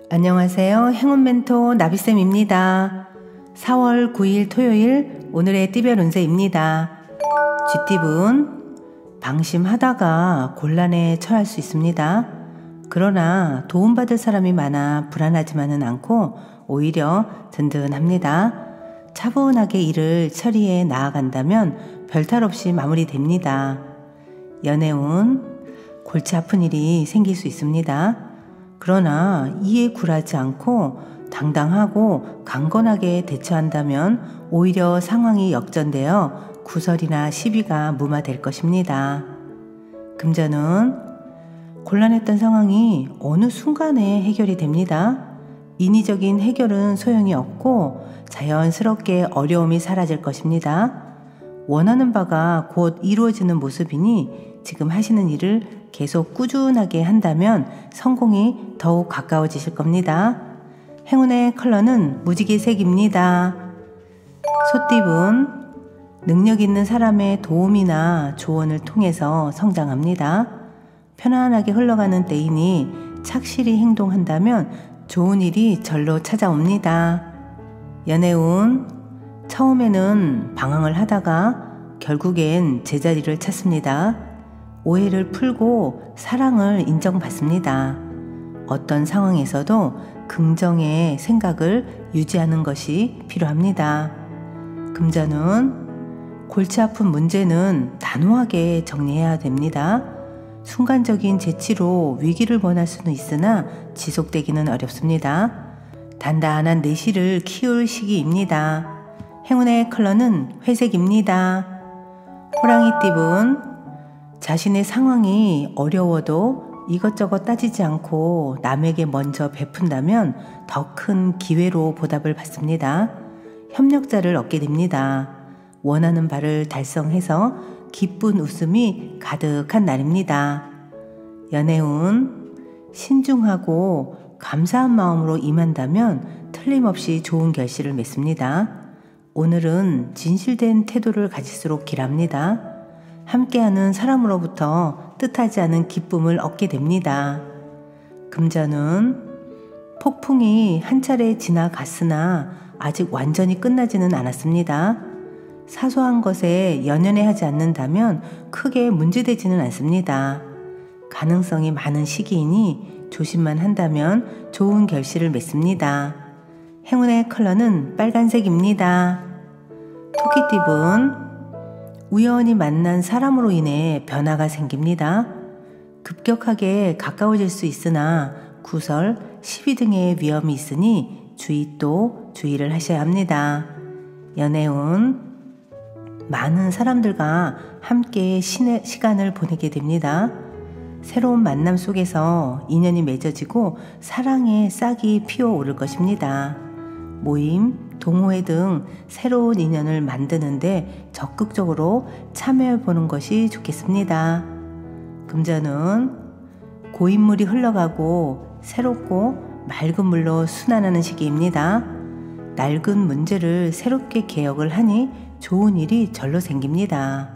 안녕하세요. 행운 멘토 나비쌤입니다. 4월 9일 토요일 오늘의 띠별 운세입니다. 쥐띠분, 방심하다가 곤란에 처할 수 있습니다. 그러나 도움받을 사람이 많아 불안하지만은 않고 오히려 든든합니다. 차분하게 일을 처리해 나아간다면 별탈 없이 마무리됩니다. 연애운, 골치 아픈 일이 생길 수 있습니다. 그러나 이에 굴하지 않고 당당하고 강건하게 대처한다면 오히려 상황이 역전되어 구설이나 시비가 무마될 것입니다. 금전은 곤란했던 상황이 어느 순간에 해결이 됩니다. 인위적인 해결은 소용이 없고 자연스럽게 어려움이 사라질 것입니다. 원하는 바가 곧 이루어지는 모습이니 지금 하시는 일을 계속 꾸준하게 한다면 성공이 더욱 가까워지실 겁니다. 행운의 컬러는 무지개색입니다. 소띠분, 능력 있는 사람의 도움이나 조언을 통해서 성장합니다. 편안하게 흘러가는 때이니 착실히 행동한다면 좋은 일이 절로 찾아옵니다. 연애운, 처음에는 방황을 하다가 결국엔 제자리를 찾습니다. 오해를 풀고 사랑을 인정받습니다. 어떤 상황에서도 긍정의 생각을 유지하는 것이 필요합니다. 금전은 골치 아픈 문제는 단호하게 정리해야 됩니다. 순간적인 재치로 위기를 번할 수는 있으나 지속되기는 어렵습니다. 단단한 내실을 키울 시기입니다. 행운의 컬러는 회색입니다. 호랑이띠분, 자신의 상황이 어려워도 이것저것 따지지 않고 남에게 먼저 베푼다면 더 큰 기회로 보답을 받습니다. 협력자를 얻게 됩니다. 원하는 바를 달성해서 기쁜 웃음이 가득한 날입니다. 연애운, 신중하고 감사한 마음으로 임한다면 틀림없이 좋은 결실을 맺습니다. 오늘은 진실된 태도를 가질수록 길합니다. 함께하는 사람으로부터 뜻하지 않은 기쁨을 얻게 됩니다. 금전은 폭풍이 한 차례 지나갔으나 아직 완전히 끝나지는 않았습니다. 사소한 것에 연연해 하지 않는다면 크게 문제되지는 않습니다. 가능성이 많은 시기이니 조심만 한다면 좋은 결실을 맺습니다. 행운의 컬러는 빨간색입니다. 토끼띠분, 우연히 만난 사람으로 인해 변화가 생깁니다. 급격하게 가까워질 수 있으나 구설, 시비 등의 위험이 있으니 주의를 하셔야 합니다. 연애운, 많은 사람들과 함께 시간을 보내게 됩니다. 새로운 만남 속에서 인연이 맺어지고 사랑의 싹이 피어오를 것입니다. 모임, 동호회 등 새로운 인연을 만드는데 적극적으로 참여해보는 것이 좋겠습니다. 금전은 고인물이 흘러가고 새롭고 맑은 물로 순환하는 시기입니다. 낡은 문제를 새롭게 개혁을 하니 좋은 일이 절로 생깁니다.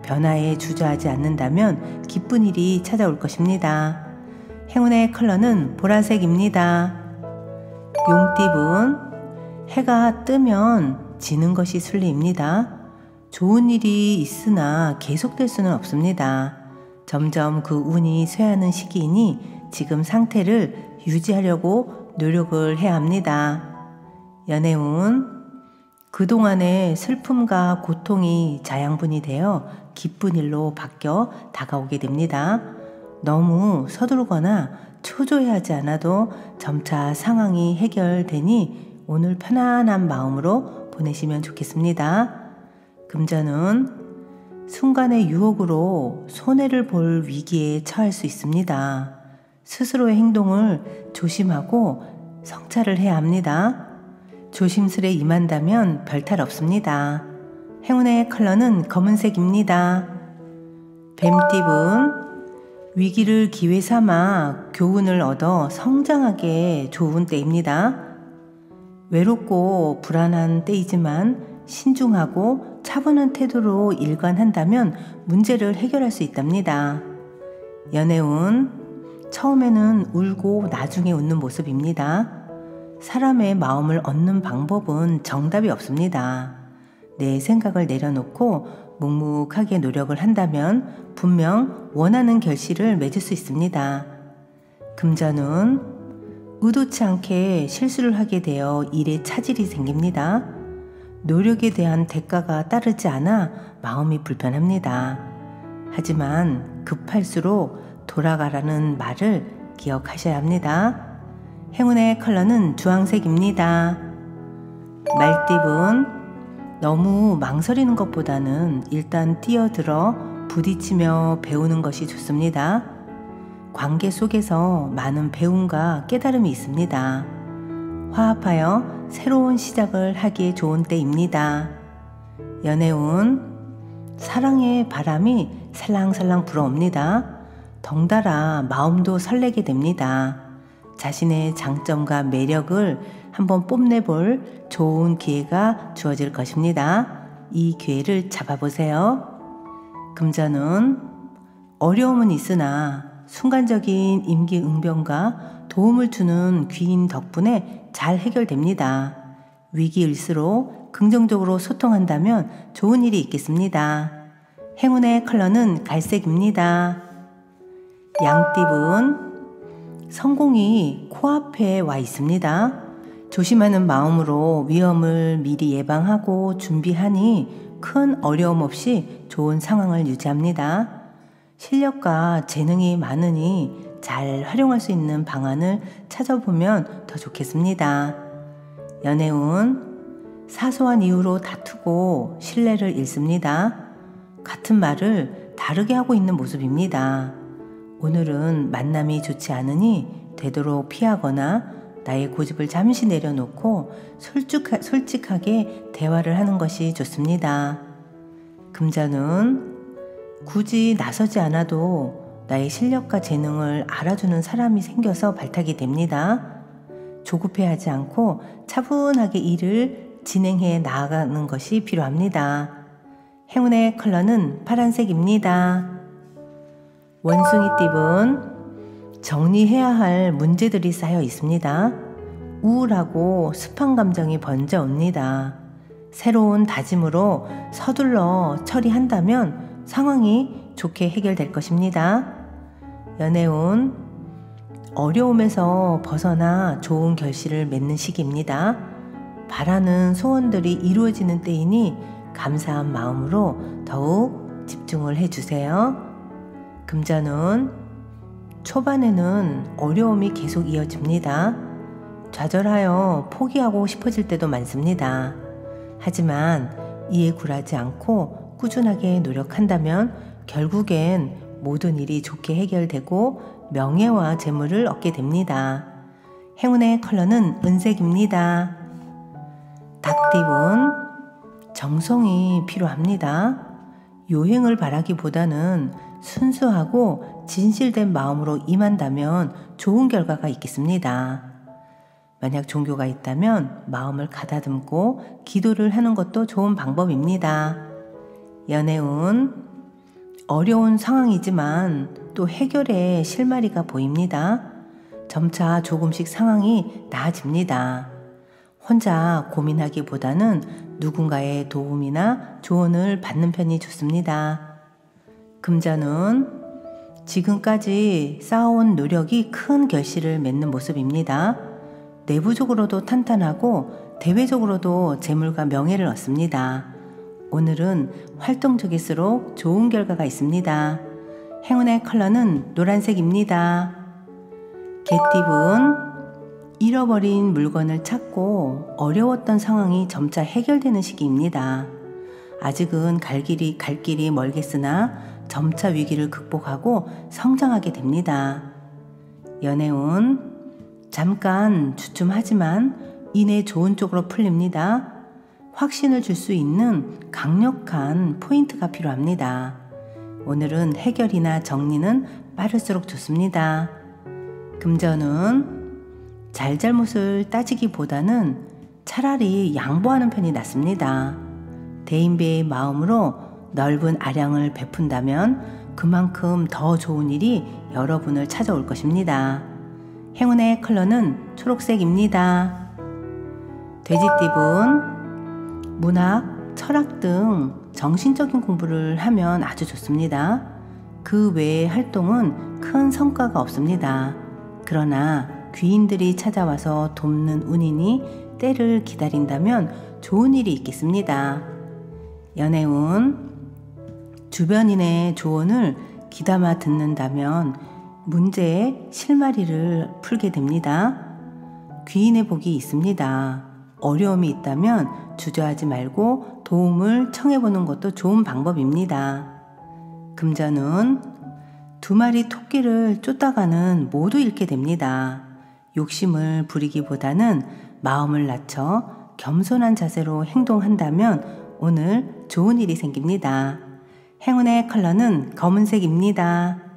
변화에 주저하지 않는다면 기쁜 일이 찾아올 것입니다. 행운의 컬러는 보라색입니다. 용띠분, 해가 뜨면 지는 것이 순리입니다. 좋은 일이 있으나 계속될 수는 없습니다. 점점 그 운이 쇠하는 시기이니 지금 상태를 유지하려고 노력을 해야 합니다. 연애운, 그동안의 슬픔과 고통이 자양분이 되어 기쁜 일로 바뀌어 다가오게 됩니다. 너무 서두르거나 초조해하지 않아도 점차 상황이 해결되니 오늘 편안한 마음으로 보내시면 좋겠습니다. 금전은 순간의 유혹으로 손해를 볼 위기에 처할 수 있습니다. 스스로의 행동을 조심하고 성찰을 해야 합니다. 조심스레 임한다면 별탈 없습니다. 행운의 컬러는 검은색입니다. 뱀띠분, 위기를 기회 삼아 교훈을 얻어 성장하게 좋은 때입니다. 외롭고 불안한 때이지만 신중하고 차분한 태도로 일관한다면 문제를 해결할 수 있답니다. 연애운, 처음에는 울고 나중에 웃는 모습입니다. 사람의 마음을 얻는 방법은 정답이 없습니다. 내 생각을 내려놓고 묵묵하게 노력을 한다면 분명 원하는 결실을 맺을 수 있습니다. 금전운, 의도치 않게 실수를 하게 되어 일에 차질이 생깁니다. 노력에 대한 대가가 따르지 않아 마음이 불편합니다. 하지만 급할수록 돌아가라는 말을 기억하셔야 합니다. 행운의 컬러는 주황색입니다. 말띠분, 너무 망설이는 것보다는 일단 뛰어들어 부딪히며 배우는 것이 좋습니다. 관계 속에서 많은 배움과 깨달음이 있습니다. 화합하여 새로운 시작을 하기에 좋은 때입니다. 연애운, 사랑의 바람이 살랑살랑 불어옵니다. 덩달아 마음도 설레게 됩니다. 자신의 장점과 매력을 한번 뽐내볼 좋은 기회가 주어질 것입니다. 이 기회를 잡아보세요. 금전운, 어려움은 있으나 순간적인 임기응변과 도움을 주는 귀인 덕분에 잘 해결됩니다. 위기일수록 긍정적으로 소통한다면 좋은 일이 있겠습니다. 행운의 컬러는 갈색입니다. 양띠분, 성공이 코앞에 와 있습니다. 조심하는 마음으로 위험을 미리 예방하고 준비하니 큰 어려움 없이 좋은 상황을 유지합니다. 실력과 재능이 많으니 잘 활용할 수 있는 방안을 찾아보면 더 좋겠습니다. 연애운, 사소한 이유로 다투고 신뢰를 잃습니다. 같은 말을 다르게 하고 있는 모습입니다. 오늘은 만남이 좋지 않으니 되도록 피하거나 나의 고집을 잠시 내려놓고 솔직하게 대화를 하는 것이 좋습니다. 금전운, 굳이 나서지 않아도 나의 실력과 재능을 알아주는 사람이 생겨서 발탁이 됩니다. 조급해하지 않고 차분하게 일을 진행해 나아가는 것이 필요합니다. 행운의 컬러는 파란색입니다. 원숭이띠분, 정리해야 할 문제들이 쌓여 있습니다. 우울하고 습한 감정이 번져옵니다. 새로운 다짐으로 서둘러 처리한다면 상황이 좋게 해결될 것입니다. 연애운, 어려움에서 벗어나 좋은 결실을 맺는 시기입니다. 바라는 소원들이 이루어지는 때이니 감사한 마음으로 더욱 집중을 해주세요. 금전운, 초반에는 어려움이 계속 이어집니다. 좌절하여 포기하고 싶어질 때도 많습니다. 하지만 이에 굴하지 않고 꾸준하게 노력한다면 결국엔 모든 일이 좋게 해결되고 명예와 재물을 얻게 됩니다. 행운의 컬러는 은색입니다. 닭띠분, 정성이 필요합니다. 요행을 바라기보다는 순수하고 진실된 마음으로 임한다면 좋은 결과가 있겠습니다. 만약 종교가 있다면 마음을 가다듬고 기도를 하는 것도 좋은 방법입니다. 연애운, 어려운 상황이지만 또 해결의 실마리가 보입니다. 점차 조금씩 상황이 나아집니다. 혼자 고민하기보다는 누군가의 도움이나 조언을 받는 편이 좋습니다. 금전운, 지금까지 쌓아온 노력이 큰 결실을 맺는 모습입니다. 내부적으로도 탄탄하고 대외적으로도 재물과 명예를 얻습니다. 오늘은 활동적일수록 좋은 결과가 있습니다. 행운의 컬러는 노란색입니다. 개띠분, 잃어버린 물건을 찾고 어려웠던 상황이 점차 해결되는 시기입니다. 아직은 갈 길이 멀겠으나 점차 위기를 극복하고 성장하게 됩니다. 연애운, 잠깐 주춤하지만 이내 좋은 쪽으로 풀립니다. 확신을 줄 수 있는 강력한 포인트가 필요합니다. 오늘은 해결이나 정리는 빠를수록 좋습니다. 금전운, 잘잘못을 따지기보다는 차라리 양보하는 편이 낫습니다. 대인배의 마음으로 넓은 아량을 베푼다면 그만큼 더 좋은 일이 여러분을 찾아올 것입니다. 행운의 컬러는 초록색입니다. 돼지띠분, 문학, 철학 등 정신적인 공부를 하면 아주 좋습니다. 그 외의 활동은 큰 성과가 없습니다. 그러나 귀인들이 찾아와서 돕는 운이니 때를 기다린다면 좋은 일이 있겠습니다. 연애운, 주변인의 조언을 귀담아 듣는다면 문제의 실마리를 풀게 됩니다. 귀인의 복이 있습니다. 어려움이 있다면 주저하지 말고 도움을 청해보는 것도 좋은 방법입니다. 금전운, 2마리 토끼를 쫓다가는 모두 잃게 됩니다. 욕심을 부리기보다는 마음을 낮춰 겸손한 자세로 행동한다면 오늘 좋은 일이 생깁니다. 행운의 컬러는 검은색입니다.